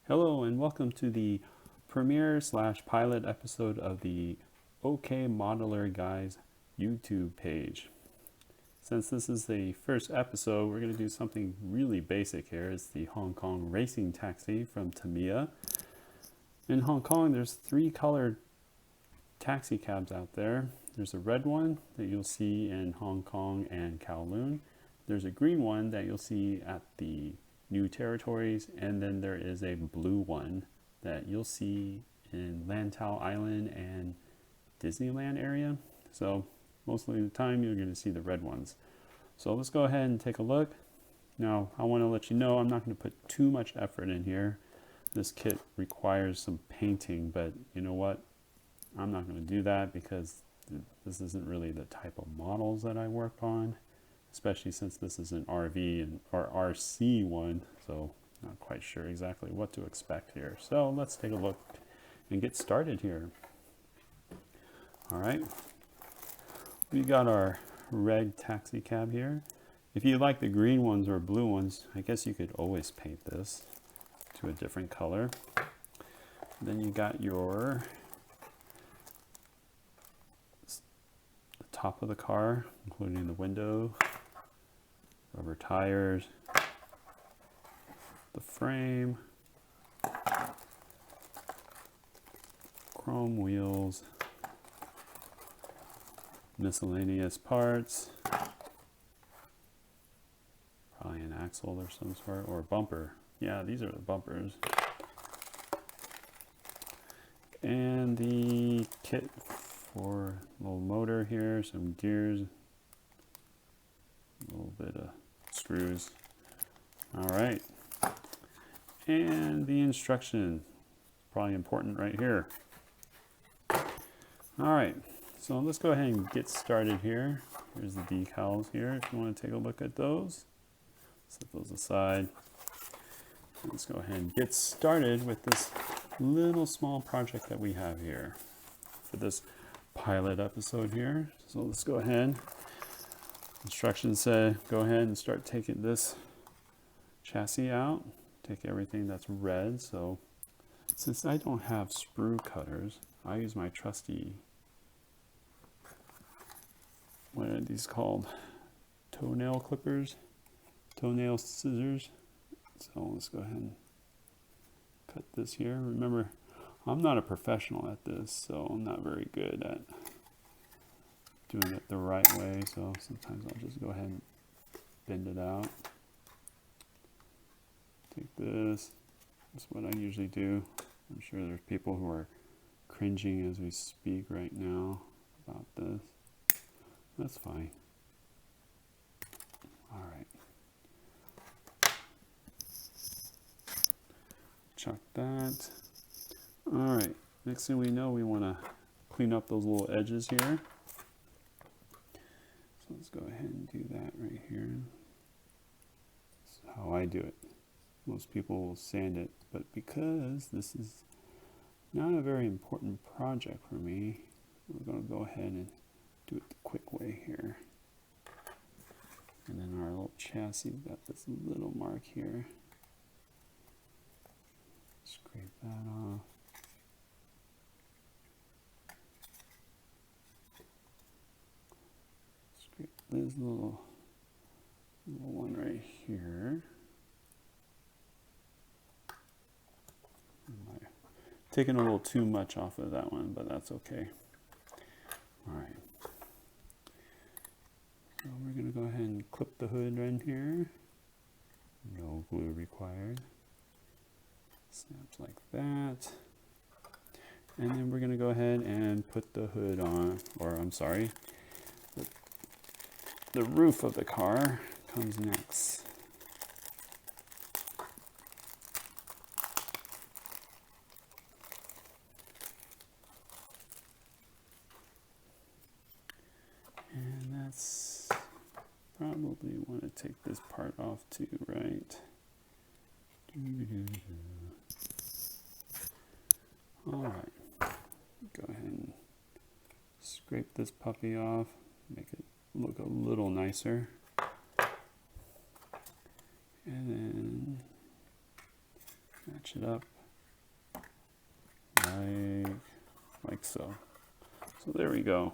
Hello and welcome to the premiere/pilot episode of the OK Modeler Guys YouTube page. Since this is the first episode, we're going to do something really basic here. It's the Hong Kong racing taxi from Tamiya. In Hong Kong, there's 3 colored taxi cabs out there. There's a red one that you'll see in Hong Kong and Kowloon. There's a green one that you'll see at the New Territories, and then there is a blue one that you'll see in Lantau Island and Disneyland area. So most of the time you're going to see the red ones. So let's go ahead and take a look. Now I want to let you know I'm not going to put too much effort in here. This kit requires some painting, but you know what? I'm not going to do that because this isn't really the type of models that I work on, especially since this is an RV or RC one, so not quite sure exactly what to expect here. So let's take a look and get started here. All right, we got our red taxi cab here. If you like the green ones or blue ones, I guess you could always paint this to a different color. Then you got your top of the car, including the window, rubber tires, the frame, chrome wheels, miscellaneous parts, probably an axle or some sort, or a bumper. Yeah, these are the bumpers. And the kit for a little motor here, some gears, a little bit of screws. All right, and the instruction, probably important right here. All right, so let's go ahead and get started here. Here's the decals here if you want to take a look at those. Set those aside. Let's go ahead and get started with this little small project that we have here for this pilot episode here. So let's go ahead. Instructions say go ahead and start taking this chassis out. Take everything that's red. So since I don't have sprue cutters, I use my trusty, what are these called? Toenail clippers, toenail scissors. So let's go ahead and cut this here. Remember, I'm not a professional at this, so I'm not very good at doing it the right way. So sometimes I'll just go ahead and bend it out. Take this. That's what I usually do. I'm sure there's people who are cringing as we speak right now about this. That's fine. All right. Chuck that. All right. Next thing we know, we want to clean up those little edges here. So let's go ahead and do that right here. That's how I do it. Most people will sand it, but because this is not a very important project for me, we're going to go ahead and do it the quick way here. And then our little chassis, we've got this little mark here. Scrape that off. Scrape this little one right here. Taking a little too much off of that one, but that's okay. All right. So we're going to go ahead and clip the hood right here. No glue required. Snaps like that. And then we're going to go ahead and put the hood on, or I'm sorry, the roof of the car comes next. Probably want to take this part off too, right? All right, go ahead and scrape this puppy off, make it look a little nicer. And then match it up. like so. So there we go.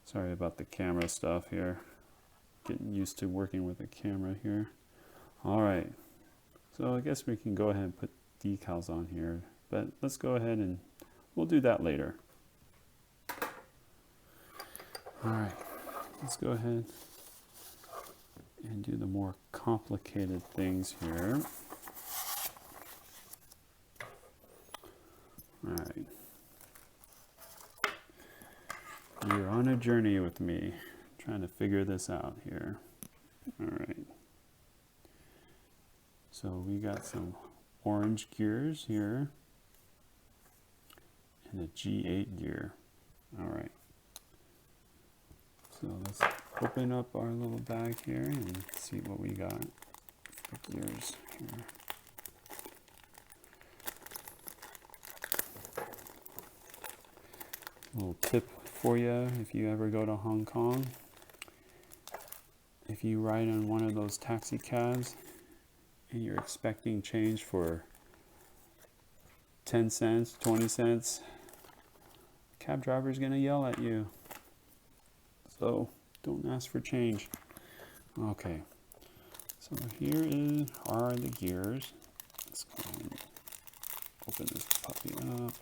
Sorry about the camera stuff here. Getting used to working with a camera here. All right. So I guess we can go ahead and put decals on here, but let's go ahead and we'll do that later. All right. Let's go ahead and do the more complicated things here. All right. You're on a journey with me, trying to figure this out here. All right. So we got some orange gears here and a G8 gear. All right. So let's open up our little bag here and see what we got for gears here. Little tip for you if you ever go to Hong Kong. If you ride on one of those taxi cabs and you're expecting change for 10 cents, 20 cents, the cab driver is going to yell at you. So don't ask for change. Okay, so here are the gears. Let's go ahead and open this puppy up.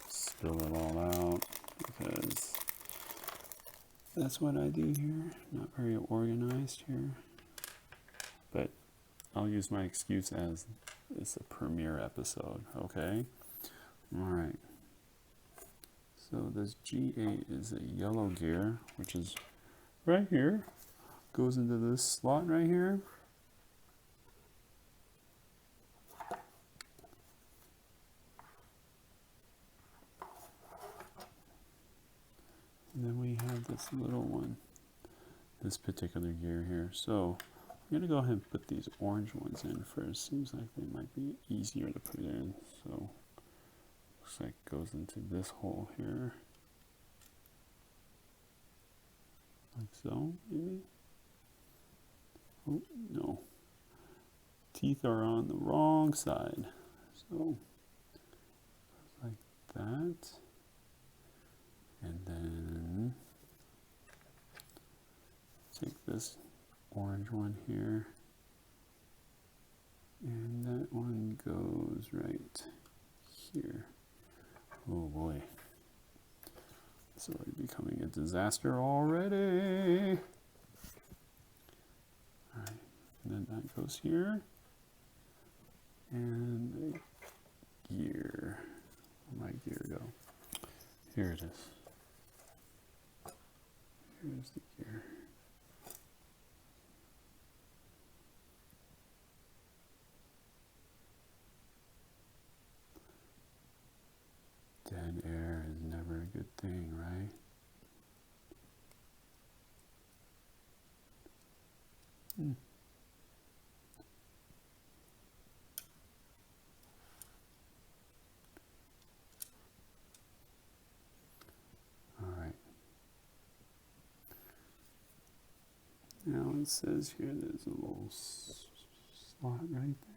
Spill it all out because that's what I do here. Not very organized here. But I'll use my excuse as it's a premiere episode, okay? Alright. So this G8 is a yellow gear, which is right here. Goes into this slot right here. And then we have this little one, this particular gear here. So I'm going to go ahead and put these orange ones in first. Seems like they might be easier to put in. So looks like it goes into this hole here. Like so, maybe? Oh, no. Teeth are on the wrong side. So like that. And then take this orange one here, and that one goes right here. Oh boy, it's already becoming a disaster already. All right, and then that goes here, and the gear. Where'd my gear go? Here it is. Here's the gear. Dead air is never a good thing, right? Now it says here there's a little slot right there.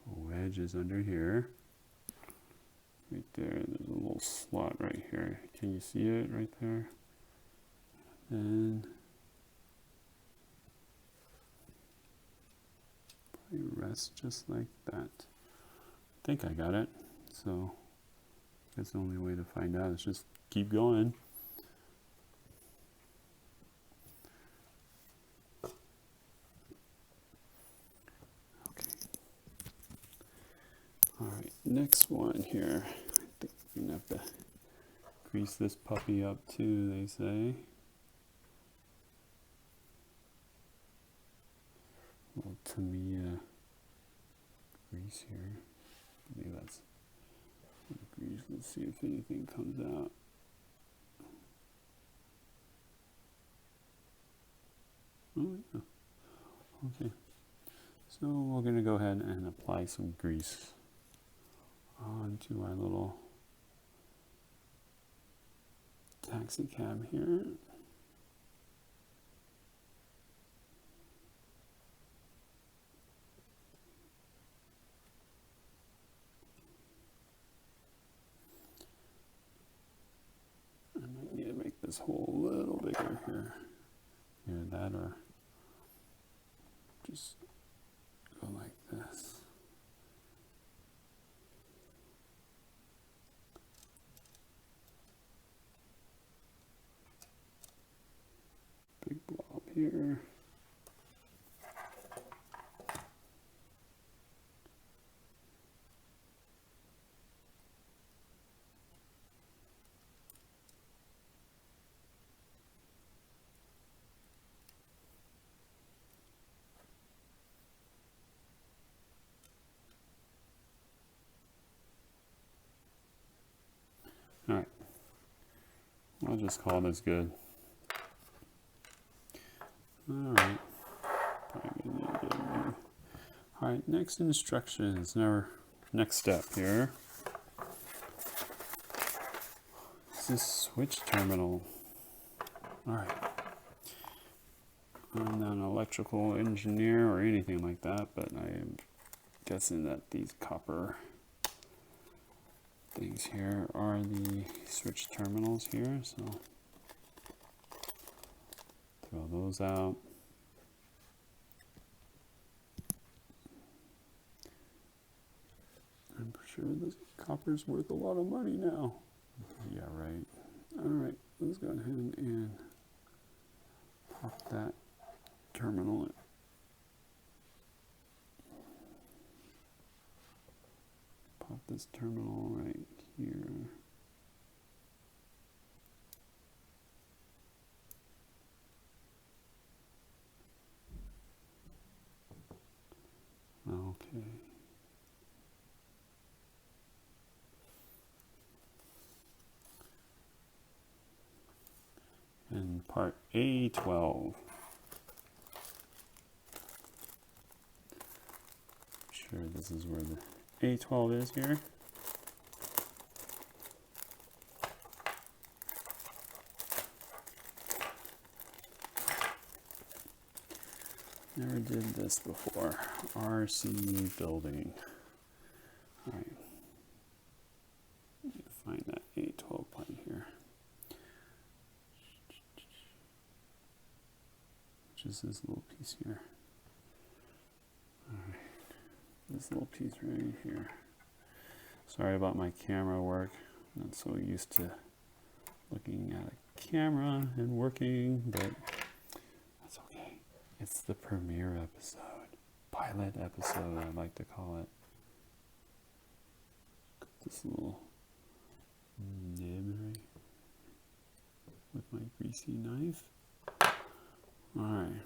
So wedge is under here. Right there, there's a little slot right here. Can you see it right there? And probably rest just like that. I think I got it. So that's the only way to find out is just keep going. Okay. All right, next one here. I think we're gonna have to grease this puppy up too, they say. A little Tamiya grease here. Maybe that's grease. Let's see if anything comes out. Oh yeah. Okay. So we're going to go ahead and apply some grease onto our little taxi cab here. this hole a little bigger here. Either that or just go like this. Big blob here. All right, I'll just call this good. All right. All right, next instructions. Now, next step here is this switch terminal. All right. I'm not an electrical engineer or anything like that, but I am guessing that these copper things here are the switch terminals here, so throw those out. I'm sure this copper's worth a lot of money now. Yeah, right. All right, let's go ahead and pop that terminal in. Pop this terminal right here. Okay. And part A12. Sure, this is where the A12 is here. Never did this before. RC building. All right. Need to find that A12 pin here. Which is this little piece here. All right. This little piece right here. Sorry about my camera work. I'm not so used to looking at a camera and working, but that's okay. It's the premiere episode, pilot episode, I like to call it. Got this little nib right with my greasy knife. All right.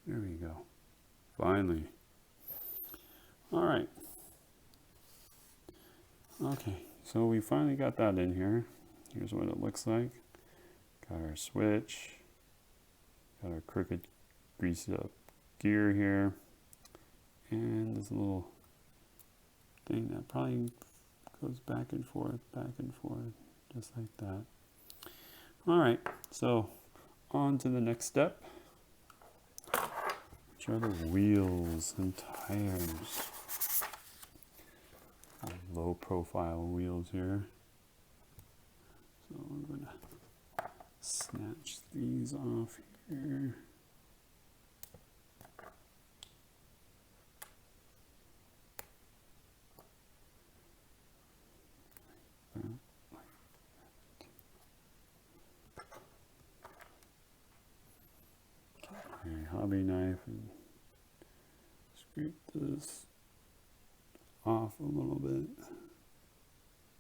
There we go. Finally. All right. Okay, so we finally got that in here. Here's what it looks like. Got our switch. Got our crooked greased up gear here. And this little thing that probably goes back and forth, just like that. All right, so on to the next step. Which are the wheels and tires. Low profile wheels here. So I'm going to snatch these off here. Hobby knife and scrape this off a little bit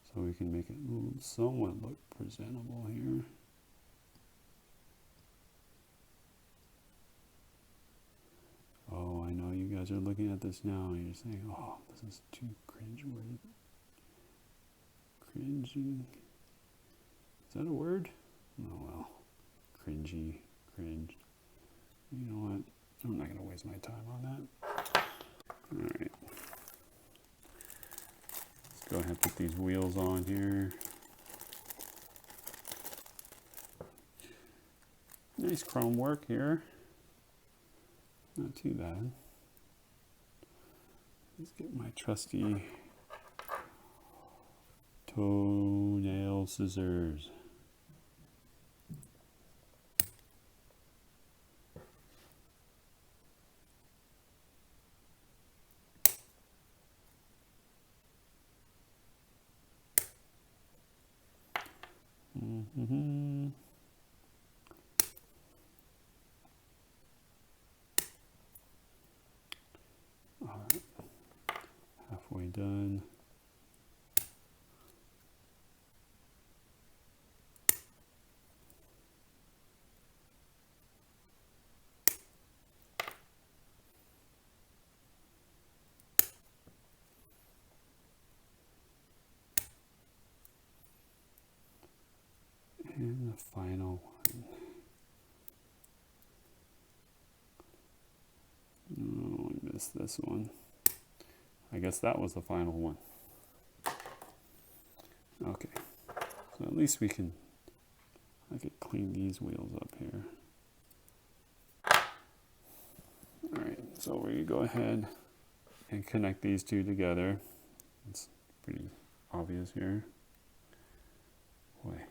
so we can make it somewhat look presentable here. Oh, I know you guys are looking at this now and you're saying, oh, this is too cringe-worthy. Cringing. Is that a word? Oh well. Cringy, cringe. You know what? I'm not going to waste my time on that. Alright. Let's go ahead and put these wheels on here. Nice chrome work here. Not too bad. Let's get my trusty toenail scissors. All right, halfway done. And the final one. Oh, I missed this one. I guess that was the final one. Okay, so at least I could clean these wheels up here. Alright, so we're going to go ahead and connect these two together. It's pretty obvious here. Boy,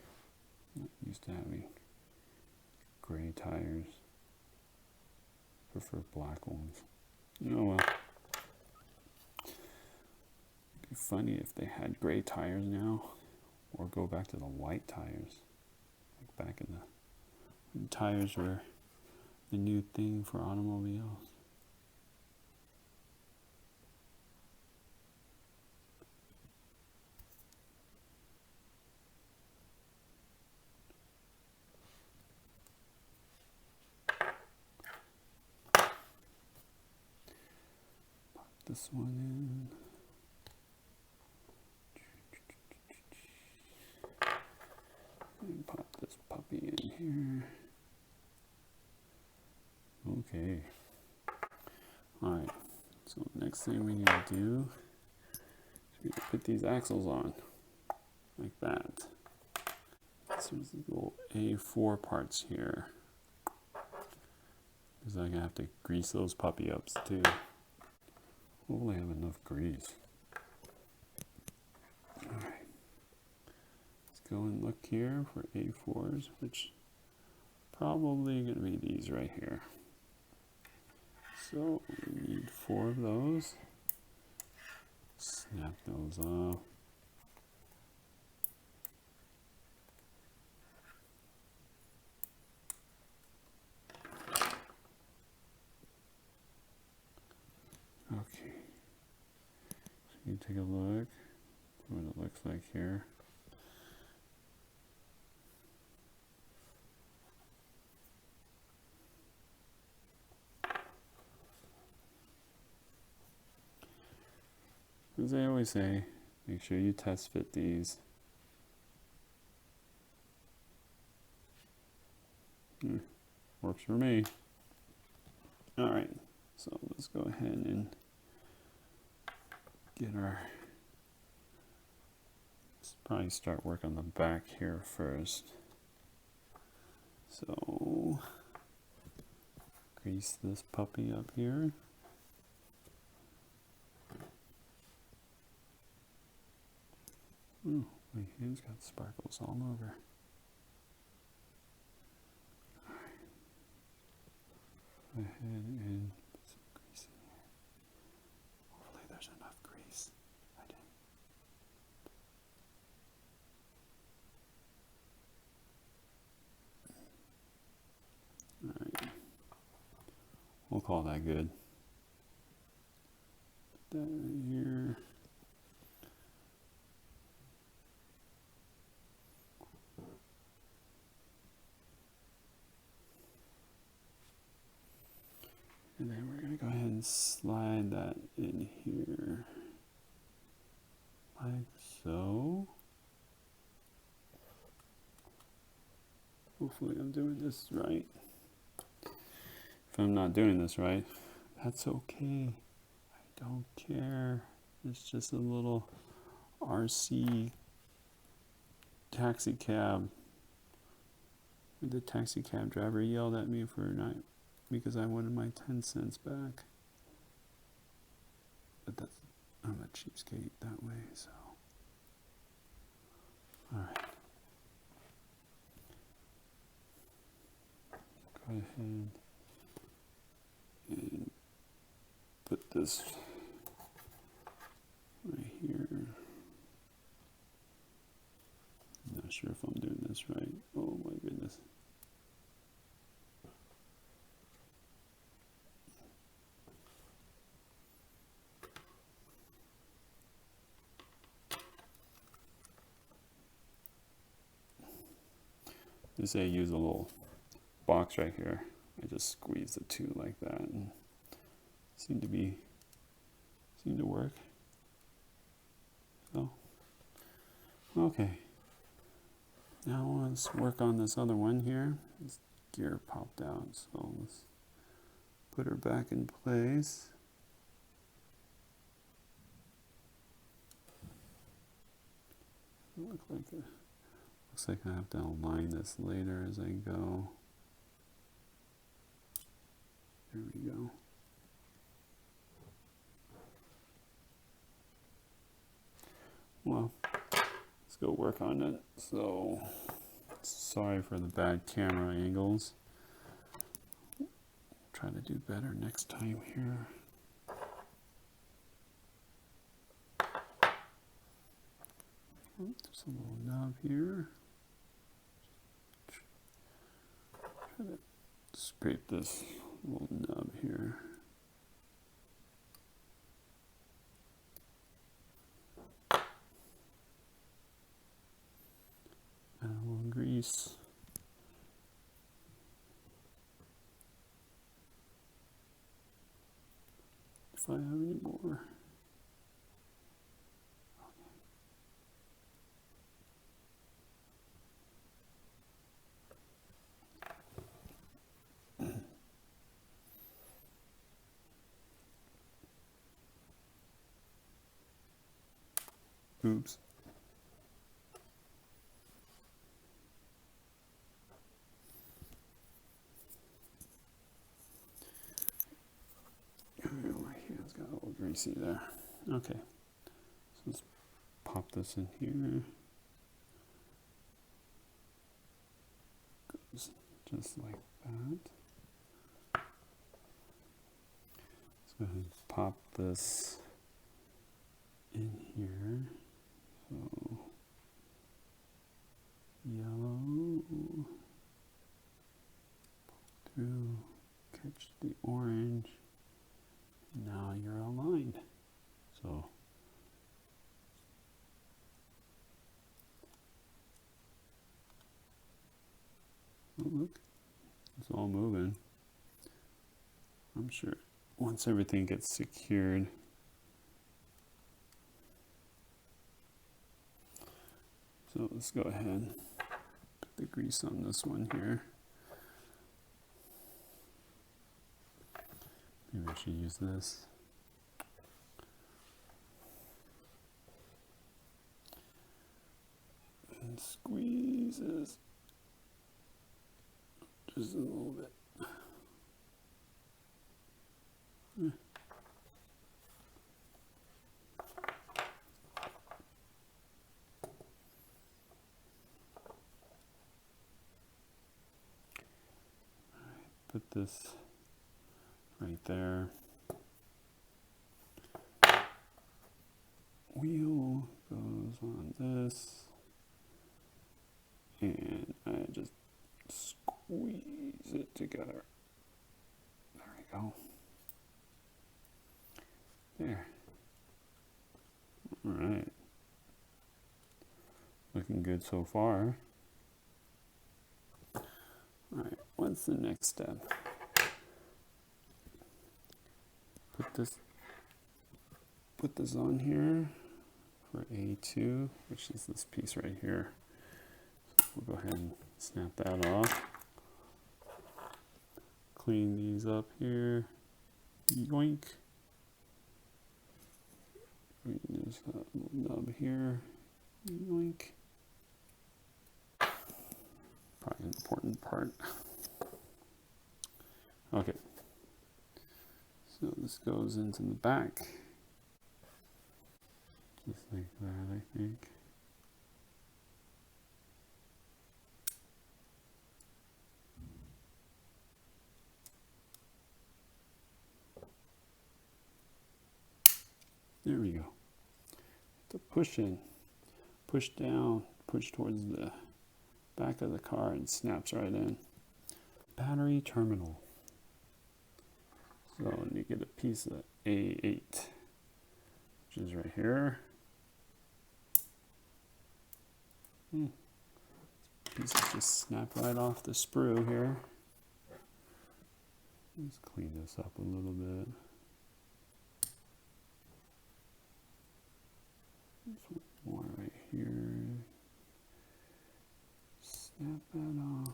I'm not used to having gray tires. Prefer black ones. Oh well. It'd be funny if they had gray tires now, or go back to the white tires. Like back in when tires were the new thing for automobiles. This one in. And pop this puppy in here. Okay. Alright, so the next thing we need to do is we need to put these axles on. Like that. So there's these little A4 parts here. Because I'm going to have to grease those puppy ups too. Hopefully I have enough grease. Alright. Let's go and look here for A4s, which probably going to be these right here. So we need 4 of those. Snap those off. Okay. So you take a look at what it looks like here. As I always say, make sure you test fit these. Works for me. Alright, so let's go ahead and get our, let's probably start work on the back here first. So, grease this puppy up here. Oh, my hand's got sparkles all over. Go ahead and put some grease in here. Hopefully there's enough grease. I didn't. Alright. We'll call that good. Put that right here. And then we're going to go ahead and slide that in here, like so. Hopefully I'm doing this right. If I'm not doing this right, that's okay. I don't care. It's just a little RC taxi cab The taxi cab driver yelled at me for not because I wanted my 10 cents back. But that's, I'm a cheapskate that way, so. Alright. Go ahead and put this right here. I'm not sure if I'm doing this right. Oh my goodness. Just say use a little box right here. I just squeeze the two like that and seem to work. So okay. Now let's work on this other one here. This gear popped out, so let's put her back in place. Looks like I have to align this later as I go. There we go. Well, let's go work on it. So, sorry for the bad camera angles. Try to do better next time here. There's a little knob here. Try to scrape this little nub here. Add a little grease. If I have any more. Oops. My hand's got a little greasy there. Okay. So let's pop this in here. Goes just like that. Let's go ahead and pop this in here. So yellow through, catch the orange. Now you're aligned. So oh, look, it's all moving. I'm sure once everything gets secured. So let's go ahead and put the grease on this one here. Maybe I should use this. And squeezes just a little bit. Put this right there. Wheel goes on this. And I just squeeze it together. There we go. There. All right. Looking good so far. All right, what's the next step? Put this on here for A2, which is this piece right here. So we'll go ahead and snap that off. Clean these up here. Yoink. There's a little nub here. Yoink. Probably important part. Okay, so this goes into the back, just like that, I think. There we go. To push in, push down, push towards the back of the car and snaps right in. Battery terminal. So you get a piece of A8, which is right here. Pieces just snap right off the sprue here. Let's clean this up a little bit. This one more right here. Snap that off.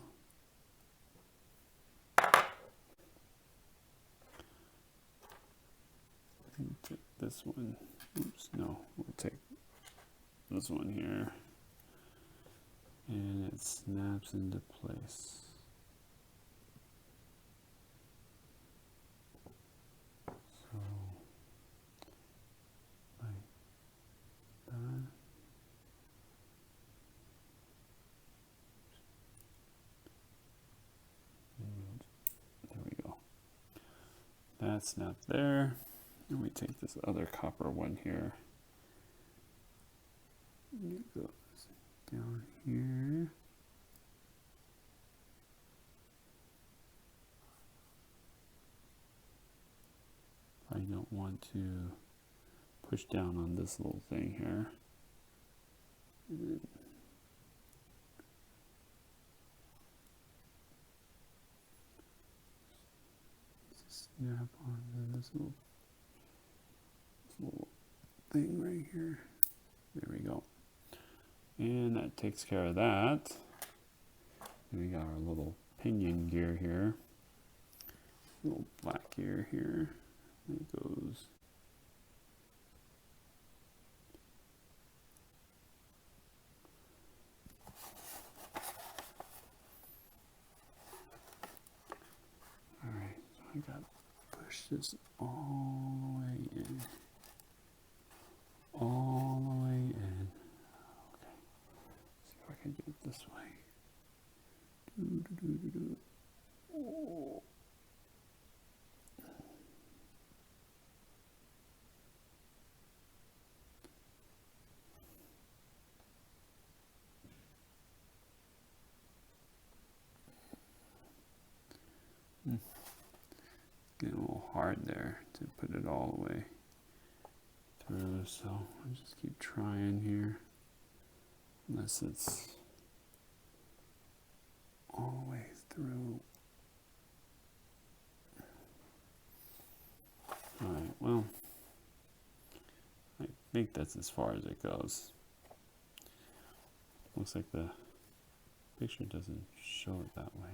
Take this one. Oops, no, we'll take this one here. And it snaps into place. So, like that. And there we go. That snapped there. And we take this other copper one here. It goes down here. I don't want to push down on this little thing here. And then snap onto this little thing right here. There we go. And that takes care of that. And we got our little pinion gear here. Little black gear here. And it goes. Alright, so I got to push this all the way in. All the way in. Okay. See if I can do it this way. Oh. Getting a little hard there to put it all the way through, so I'll just keep trying here, unless it's all the way through. Alright, well, I think that's as far as it goes. Looks like the picture doesn't show it that way,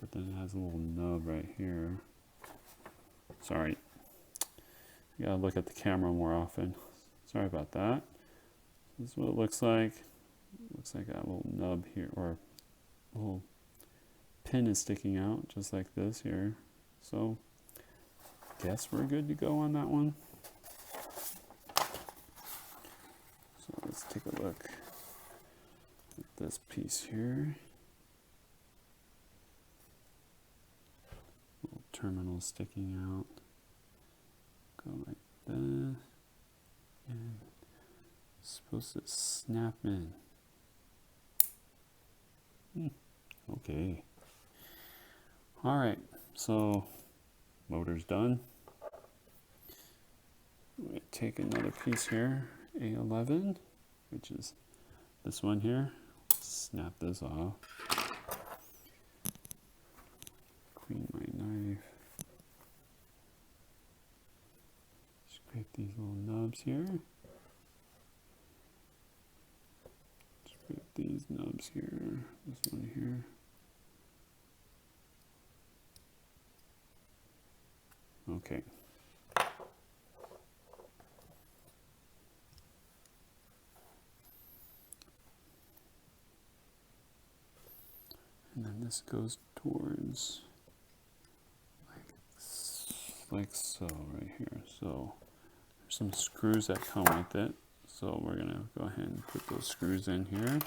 but then it has a little nub right here. Sorry, you gotta look at the camera more often. Sorry about that. This is what it looks like. Looks like a little nub here, or a little pin is sticking out, just like this here. So, guess we're good to go on that one. So let's take a look at this piece here. Little terminal sticking out. Go like this. And it's supposed to snap in. Okay. Alright, so motor's done. I'm going to take another piece here, A11, which is this one here. Snap this off. Clean my knife. Scrape these little nubs here. Scrape these nubs here. This one here. Okay. this goes towards like so right here. So there's some screws that come with it. So we're gonna go ahead and put those screws in here.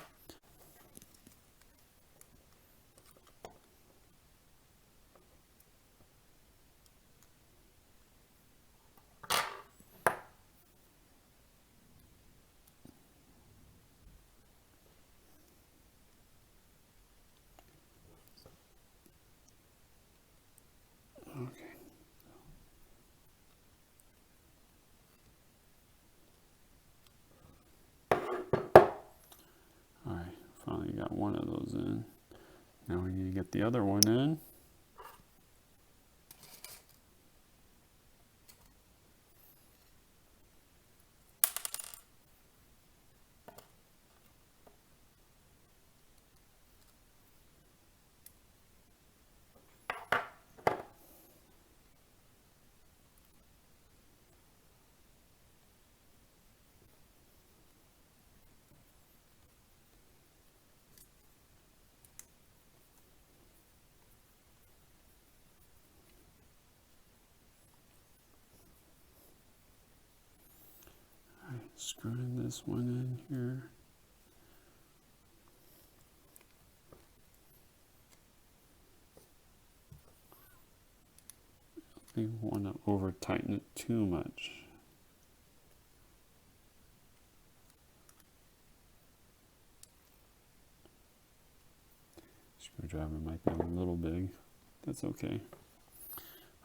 Okay. Alright, finally got one of those in. Now we need to get the other one in. Screwing this one in here. You want to over tighten it too much. Screwdriver might be a little big. That's okay.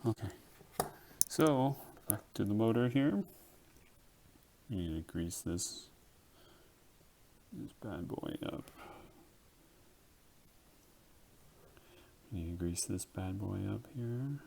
Okay. So back to the motor here. You need to grease this bad boy up. You need to grease this bad boy up here.